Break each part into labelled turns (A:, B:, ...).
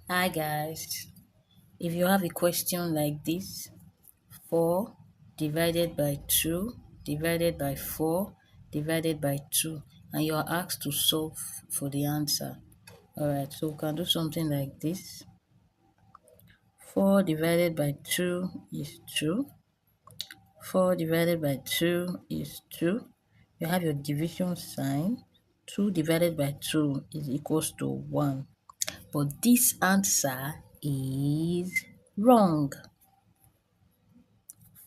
A: Hi guys, if you have a question like this, 4 divided by 2 divided by 4 divided by 2, and you are asked to solve for the answer. Alright, so we can do something like this. 4 divided by 2 is 2. 4 divided by 2 is 2. You have your division sign. 2 divided by 2 is equals to 1. But this answer is wrong.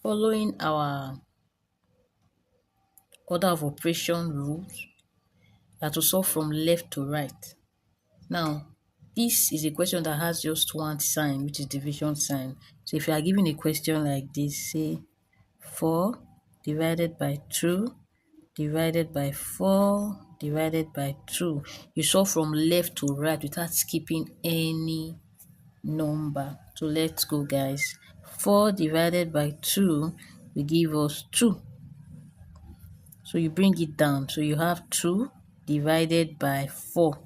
A: Following our order of operation rules, you have to solve from left to right. Now, this is a question that has just one sign, which is division sign. So if you are given a question like this, say 4 divided by 2 divided by 4 divided by 2, you solve from left to right without skipping any number. So let's go, guys. 4 divided by 2 will give us 2. So you bring it down. So you have 2 divided by 4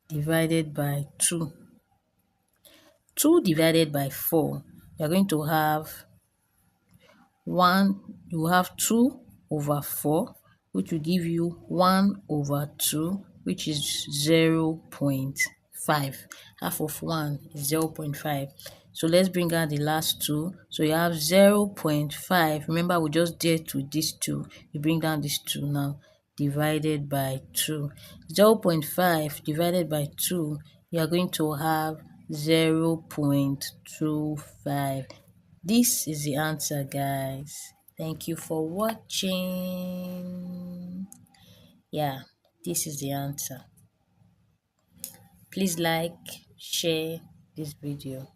A: divided by 2. 2 divided by 4, you're going to have 1, you have 2 over 4, which will give you 1 over 2, which is 0.5. Half of 1 is 0.5. So let's bring out the last 2. So you have 0.5. Remember, we just did to this 2. You bring down this 2 now, divided by 2. 0.5 divided by 2, you are going to have 0.25. This is the answer, guys. Thank you for watching. Yeah, this is the answer. Please like, share this video.